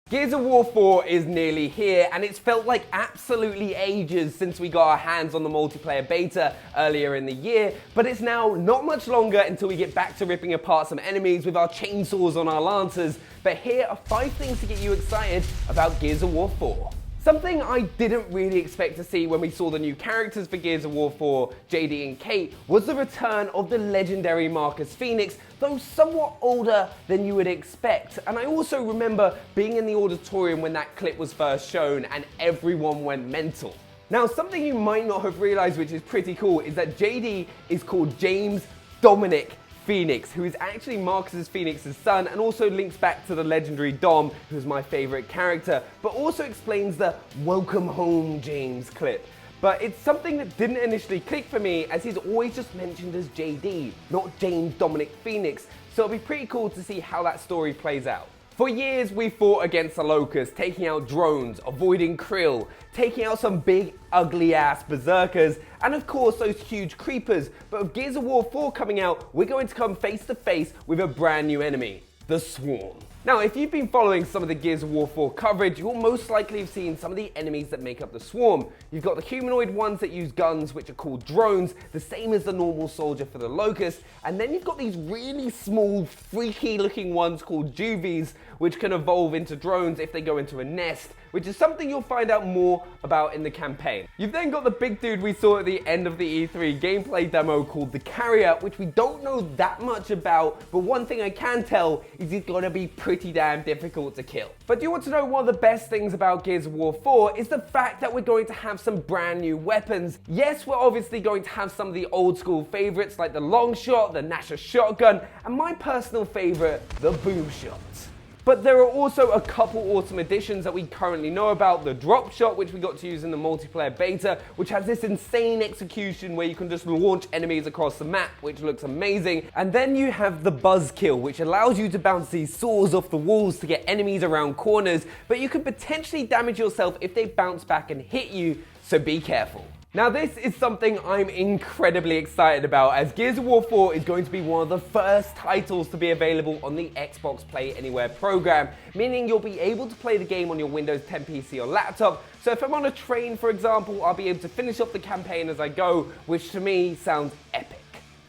Gears of War 4 is nearly here, and it's felt like absolutely ages since we got our hands on the multiplayer beta earlier in the year, but it's now not much longer until we get back to ripping apart some enemies with our chainsaws on our lancers. But here are 5 things to get you excited about Gears of War 4. Something I didn't really expect to see when we saw the new characters for Gears of War 4, JD and Kate, was the return of the legendary Marcus Phoenix, though somewhat older than you would expect. And I also remember being in the auditorium when that clip was first shown and everyone went mental. Now, something you might not have realized, which is pretty cool, is that JD is called James Dominic Phoenix, who is actually Marcus Phoenix's son, and also links back to the legendary Dom, who's my favorite character, but also explains the "Welcome Home, James" clip. But it's something that didn't initially click for me, as he's always just mentioned as JD, not James Dominic Phoenix, so it'll be pretty cool to see how that story plays out. For years, we fought against the Locusts, taking out drones, avoiding krill, taking out some big, ugly-ass berserkers, and of course those huge creepers. But with Gears of War 4 coming out, we're going to come face to face with a brand new enemy, the Swarm. Now, if you've been following some of the Gears of War 4 coverage, you'll most likely have seen some of the enemies that make up the Swarm. You've got the humanoid ones that use guns, which are called drones, the same as the normal soldier for the Locust, and then you've got these really small, freaky looking ones called juvies, which can evolve into drones if they go into a nest, which is something you'll find out more about in the campaign. You've then got the big dude we saw at the end of the E3 gameplay demo called the Carrier, which we don't know that much about, but one thing I can tell is he's gonna be pretty damn difficult to kill. But do you want to know one of the best things about Gears of War 4 is the fact that we're going to have some brand new weapons. Yes, we're obviously going to have some of the old school favorites like the long shot, the Nasher shotgun, and my personal favorite, the boom shot. But there are also a couple awesome additions that we currently know about. The drop shot, which we got to use in the multiplayer beta, which has this insane execution where you can just launch enemies across the map, which looks amazing. And then you have the buzzkill, which allows you to bounce these saws off the walls to get enemies around corners, but you could potentially damage yourself if they bounce back and hit you, so be careful. Now, this is something I'm incredibly excited about, as Gears of War 4 is going to be one of the first titles to be available on the Xbox Play Anywhere program, meaning you'll be able to play the game on your Windows 10 PC or laptop. So if I'm on a train, for example, I'll be able to finish off the campaign as I go, which to me sounds epic.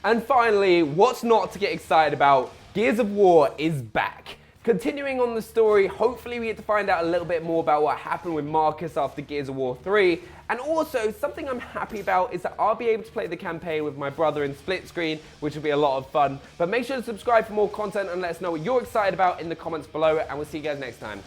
And finally, what's not to get excited about? Gears of War is back. Continuing on the story, hopefully we get to find out a little bit more about what happened with Marcus after Gears of War 3. And also, something I'm happy about is that I'll be able to play the campaign with my brother in split screen, which will be a lot of fun. But make sure to subscribe for more content and let us know what you're excited about in the comments below, and we'll see you guys next time.